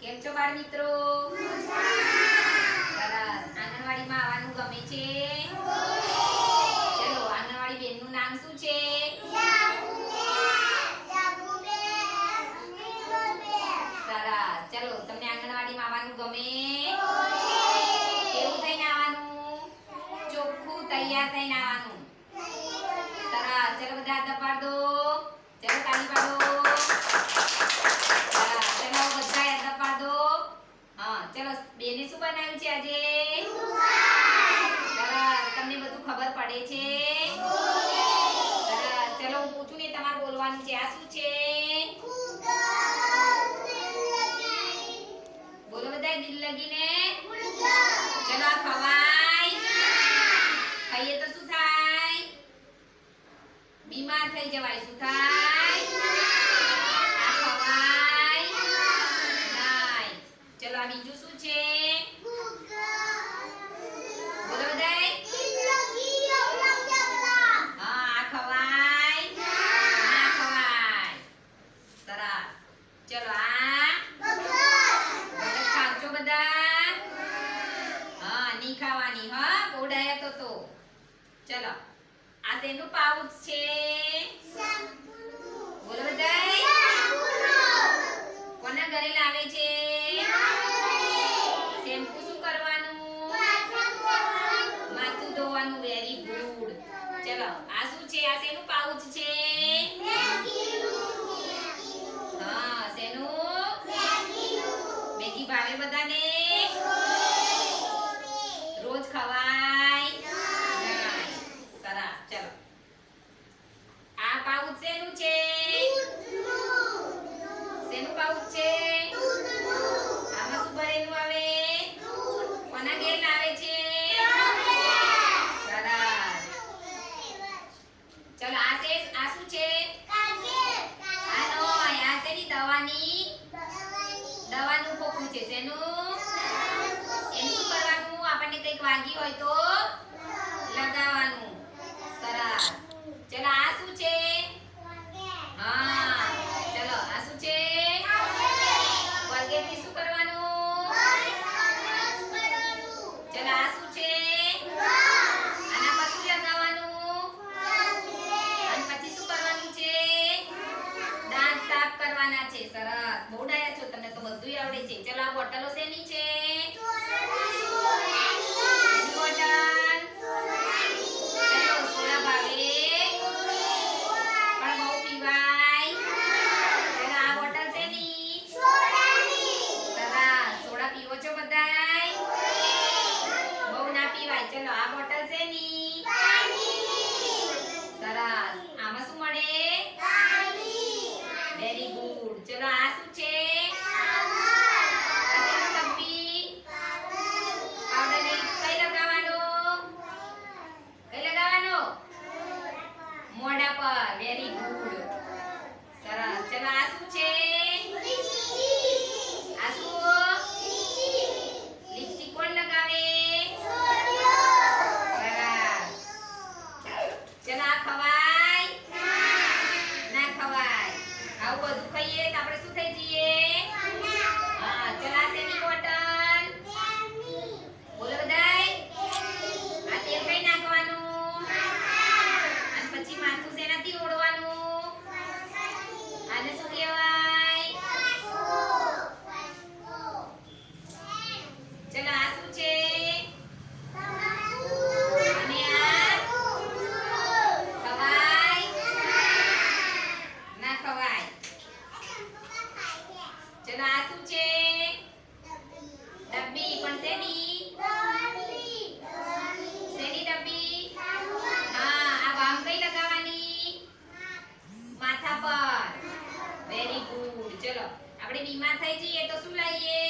કેમ છો બાળ મિત્રો? સરસ. આંગણવાડીમાં આવવાનું ગમે છે? ચલો, આંગણવાડી બેનનું નામ શું છે? સરસ. ચલો, તમને આંગણવાડીમાં આવવાનું ગમે? કેવું થઈને આવવાનું? ચોખ્ખું તૈયાર થઈને આવવાનું. સરસ. ચલો બધા હાથ દબાડ દો. ચલો તાળી પાડો. ચલો બેને શું બનાવ્યું છે આજે? સરસ. તમને બધું ખબર પડે છે? સરસ. ચલો હું પૂછું ને તમારે બોલવાનું છે. આ શું છે? બોલો બધા દિલ લગીને. ચલો આ ખવાય? ખાઈએ તો શું થાય? બીમાર થઈ જવાય. શું થાય? આ ખવાય? નહીં. ચલો આ બીજું શું છે? બોલો બધાય. હા આ ખવાય? ના ખવાય. સરસ. ચલો આ બતક ખાવજો બધા. હા નહીં ખાવાની. હા બહુ ડાયા તો. ચલો આ શેનું પાઉચ છે? બોલો બધાય. કોના ઘરે લાવે છે? શેમ્પુ શું કરવાનું? માથું ધોવાનું. Very good. ચલો આ શું છે? આ શેનું પાઉચ છે? હા શેનું? મેગી ભાવે બધાને? રોજ ખવાય? નહીં. સરસ. ચલો આ પાઉચ શેનું છે? શેનું પાઉચ છે? આમાં શું ભરેલું આવે? કોના ઘેર લાવે છે? સરસ. ચલો આ શું છે? આ શેની દવાનું ખોખું છે. શેનું? એનું શું કરવાનું? આપણને કંઈક વાગી હોય તો લગાવવાનું. સરસ. ચલો આ શું છે? હા ચલો આ શું છે? કોલગેટ થી શું કરવાનું? ચલો આ શું છે? આના પર શું લગાવવાનું? અને પછી શું કરવાનું છે? દાંત સાફ કરવાના છે. સરસ. બહુ ડાયા છો. તમને તો બધું આવડે છે. ચલો આ બોટલો શેની છે? ચલો આ બોટલ શેની? સરસ. આમાં શું મળે? Very good. ચલો આ શું છે? ડબ્બી. પાવડર ને કઈ લગાવવાનો? કઈ લગાવવાનો? મોઢા પર. Very good. સરસ. ચલો આ શું છે? આ શું? લિપસ્ટિક કોણ લગાવે? ચલો આ ખવાય? ના ખવાય. આવું બધું ખાઈએ તો આપણે શું થઈ જઈએ? હા. ચલો આ શેની બોટલ? બોલો બધાય. આ તેલ કઈ નાખવાનું? અને પછી માથું શેનાથી ઓળવાનું? આને શું કહેવાય? ચલો આ શું છે? ચલો આ શું છે? ડબ્બી. પણ શેની? શેની ડબ્બી? હા આ બામ કઈ લગાવવાની? માથા પર. Very good. ચલો આપણે બીમાર થઈ જઈએ તો શું લાવીએ?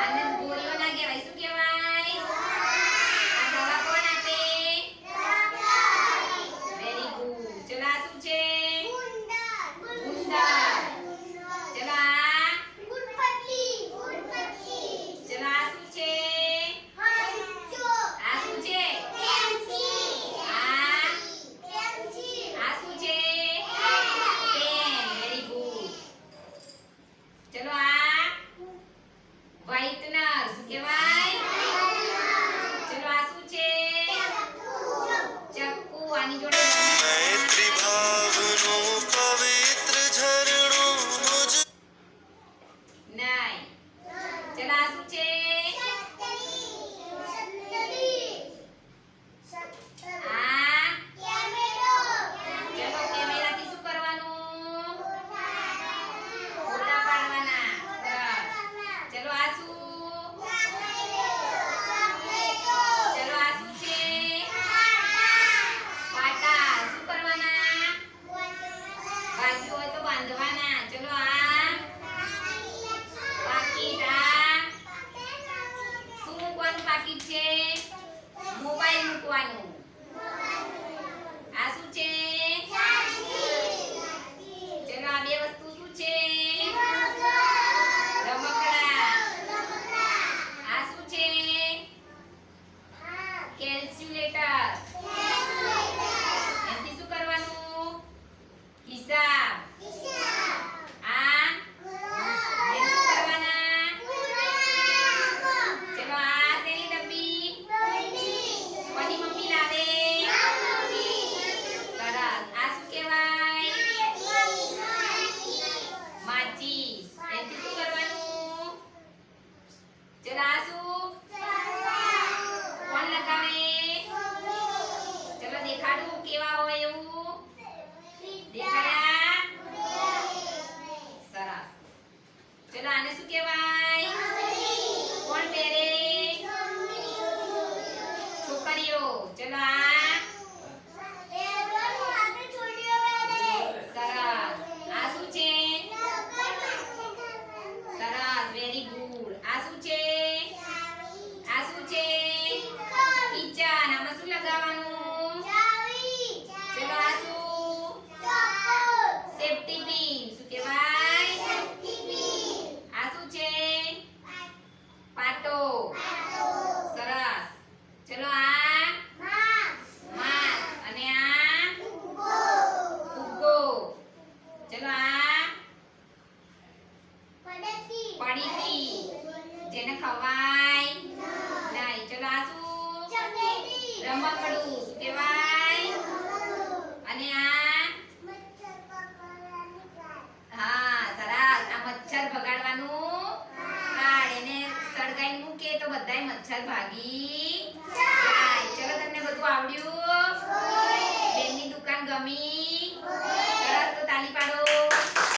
આને ગોળીઓ ના કહેવાય. શું કહેવાય? આ દવા કોણ આપે? Very good. ચલો આ શું છે? ગુંદર. ચલો આ? ચલો આ શું છે? આ શું છે? આ શું છે? પેન. Very good. ચલો આ બાંધવાના. ચલો આ પાકીટ. આ શું મૂકવાનું પાકીટ છે? મોબાઈલ મૂકવાનું. આ શું છે? ચલો આ બે વસ્તુ શું છે? રમકડા. આ શું છે? કેલ્ક્યુલેટર. એનાથી શું કરવાનું? હિસાબ. આ એ શું કરવાના? ચલો આ શેની ડબ્બી? કોની મમ્મી લાવે? સરસ. આ શું કહેવાય? માચીસ. એનાથી શું કરવાનું? ચલો આ શું? કોણ લગાવે? ચલો દેખાડું કેવા હોય એવું? દેખાયા? સરસ. ચલો આને શું કહેવાય? કોણ પહેરે? છોકરીઓ. ચલો આ સરસ. આ શું છે? સરસ. Very good. આ શું છે? આ શું છે? કિચન. આમાં શું લગાવવાનું? ચલો આ શું? Safety pin. શું કહેવાય? આ શું છે? પાટો. સરસ. ચલો આ માસ. અને આ ફુગ્ગો. ચલો આ પડીકી. જેને ખવાય નહીં. ચલો આ શું? રમકડું. શું કહેવાય? અને આ હા સરસ. આ મચ્છર ભગાડવાનું કાર્ડ. એને સળગાઈને મૂકે તો બધાય મચ્છર ભાગી જાય. ચલો તમને બધું આવડ્યું?